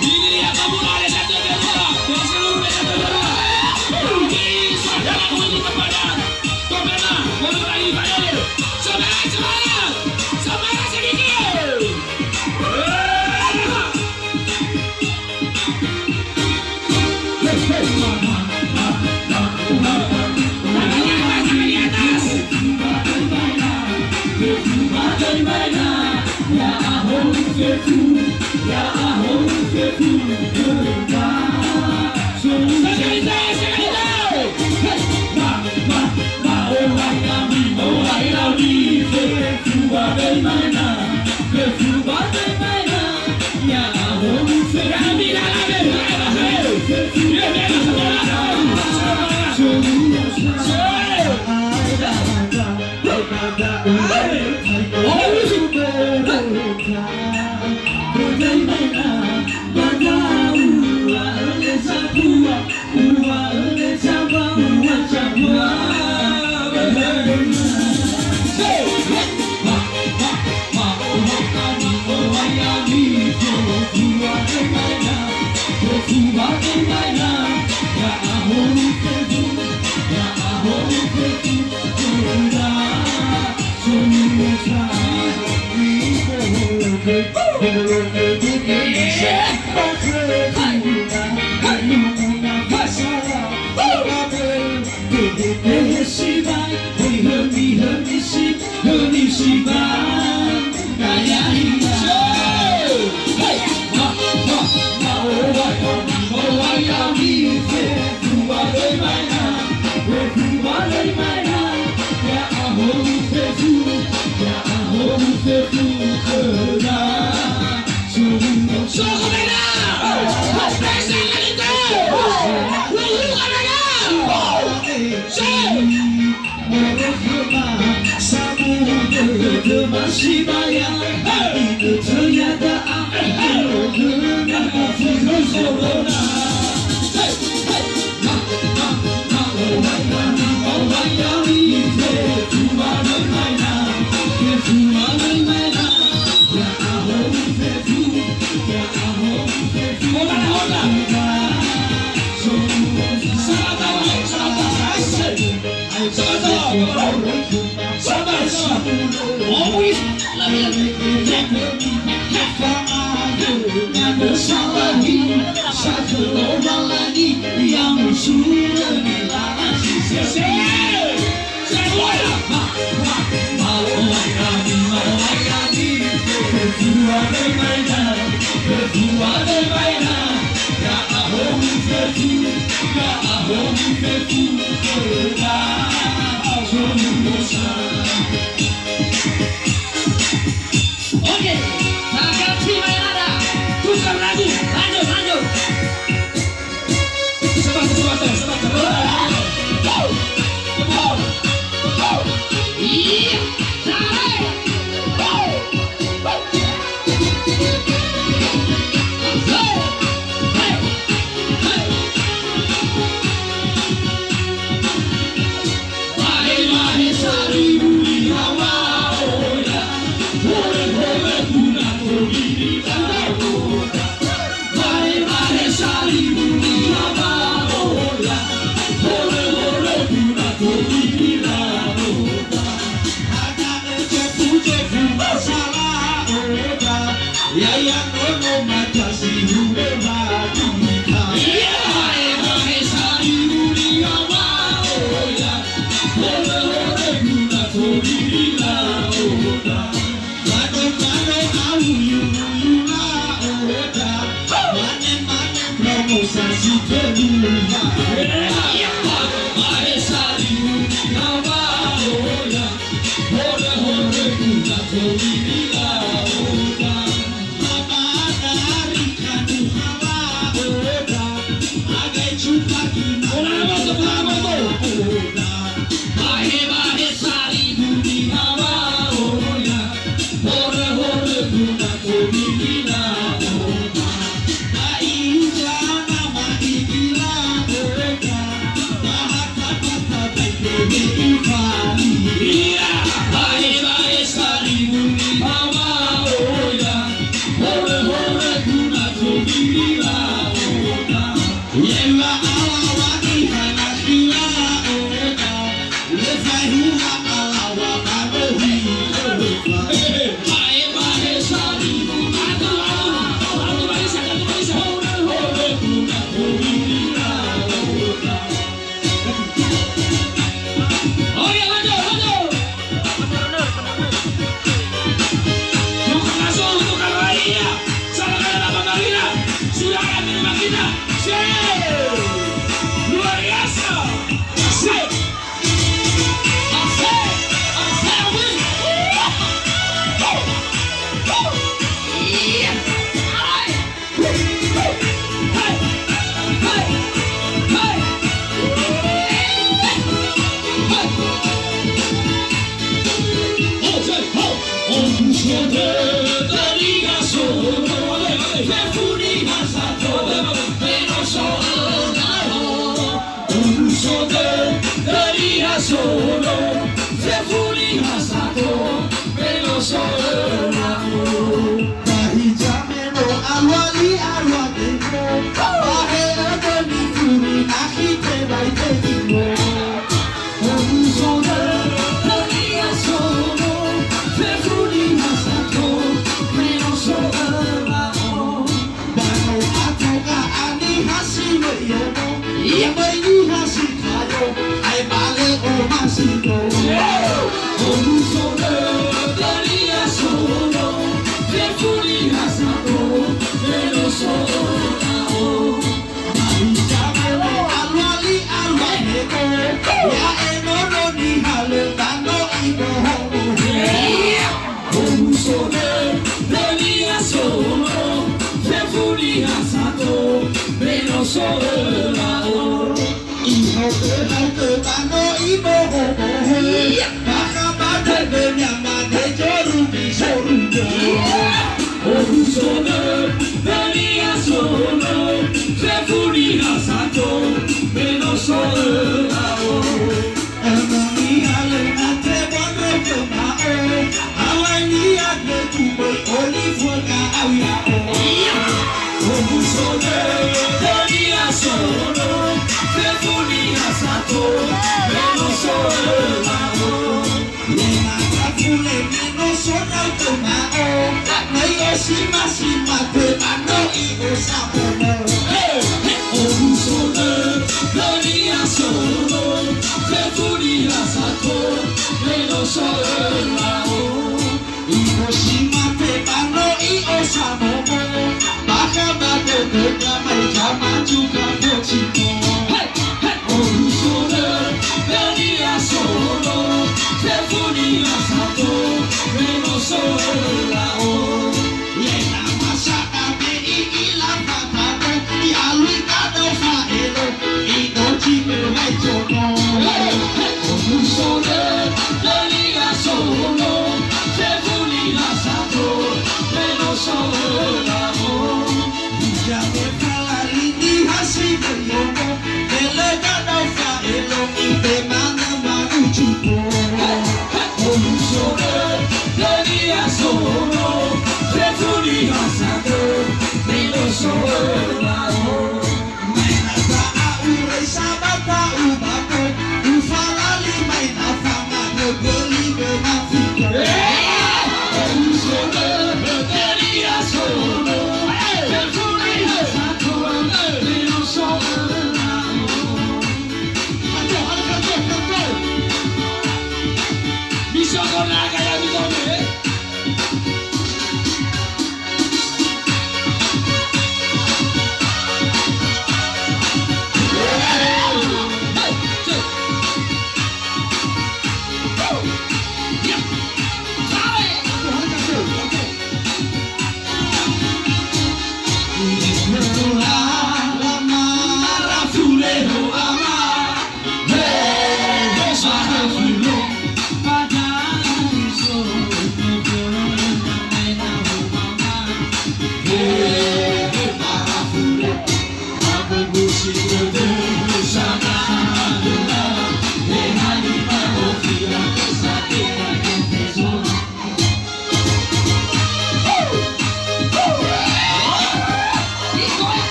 Ini dia pemula satu kedua dari seluruh medan negara. Ini saudara untuk kepada Kopena mengurangi Fadil. Semangat, semangat sedikit.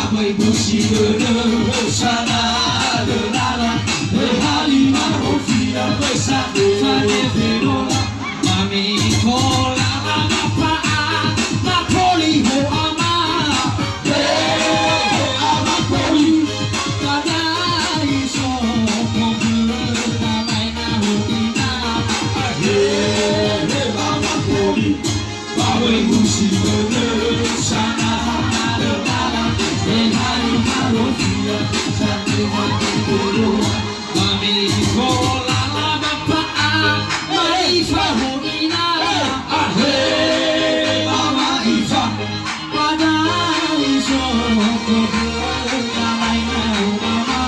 Babai Bushiguru Sana Lala Halima Rofia Besade Ferola Mami Kola Mapa Napoli Ho Ama Amapoli Kadai So Kokura Maina Hoina Amapoli Babai Bushiguru Sana Lala Halima Rofia Besade Ferola Mami Kola Mapa Maifa Hoina Mama Ifa Padai So Kokura Maina Mama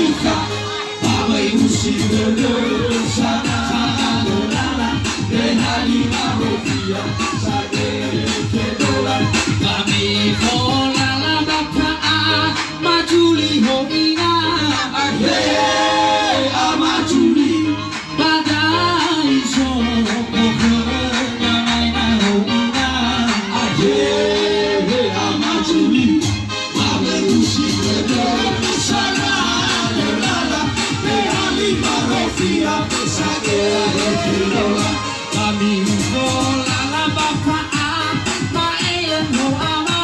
Ifa Babai Bushiguru Sana Lala Halima Rofia Besade Ferola Mami Kola Mapa Majuli Hoina Amajuli Badai So Kokura Maina Hoina Amajuli Babai Bushiguru Sana Lala Halima Rofia Besade Ferola Mami Kola Mapa Maelen Ho Ama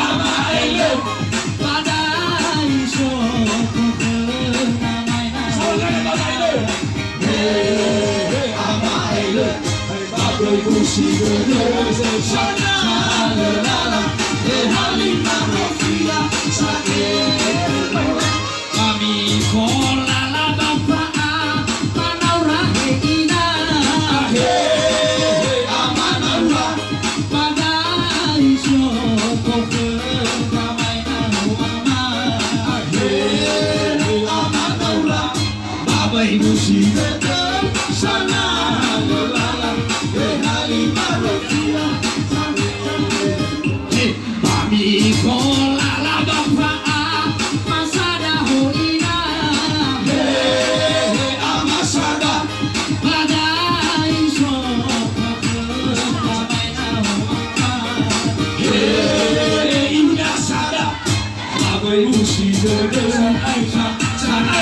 Amaelen Badai So Kokura Maina Amaelen Babai Bushiguru Sana Lala Halima Rofia Besade Ferola Mami Kola Mapa Manaura Heina Amanaura Badai So Kokura Maina Amanaura Babai Bushiguru Sana Lala Halima Rofia Mami Kola Mapa Masada Hoina Amasada Badai So Kokura Maina Indah Sada Babai Bushiguru Sana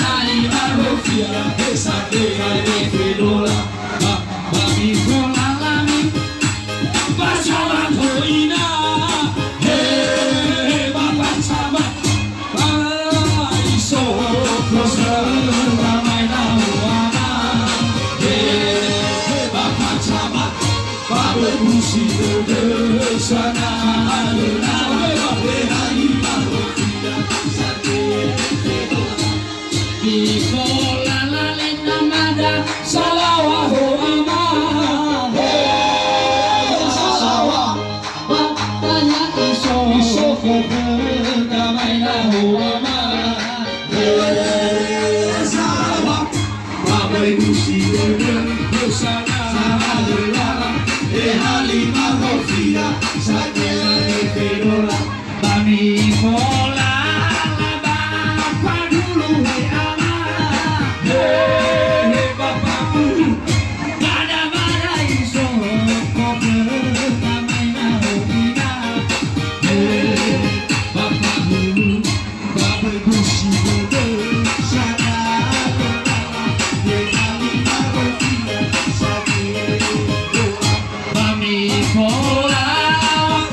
Halima Rofia Besade Ferola Mami Kola Lami Bacawan Hoina Bapak Camat Badai So Kokura Maina Bapak Camat Babai Bushiguru Sana Lala Halima Rofia Besade Ferola Bikola Lena Mada Salawa Ho Ama Salawa Badaya Iso Kokura Maina Ama Salawa Babai Bushiguru Sana Lala Halima Rofia Besade Ferola Mami Kola Bapa dulu hai ama Bapak dulu Kada badai So Kokura Maina Hoina Bapak dulu Babai Bushiguru Sana Lala Halima Rofia Besade Ferola Mami Kola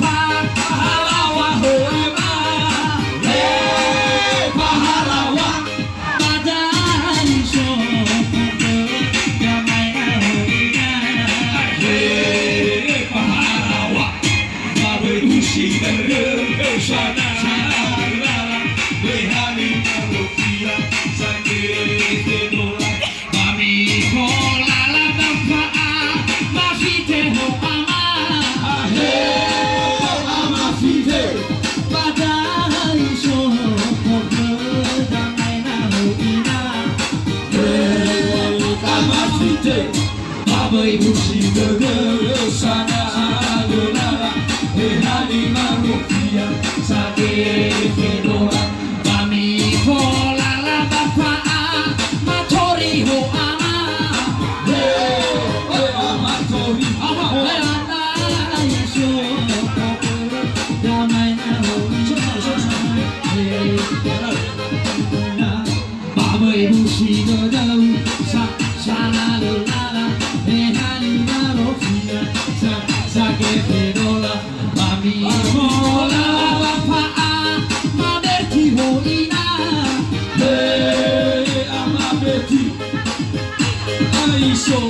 Pahlawa Ho Ama Pahlawa Badai So Kokura Maina Hoina Pahlawa Babai Bushiguru Sana Lala Halima Rofia Besade Ferola Mami Kola Mapa Mafite Ho Ama que perola mami mola bapa maberti hoina hey amabeti aisho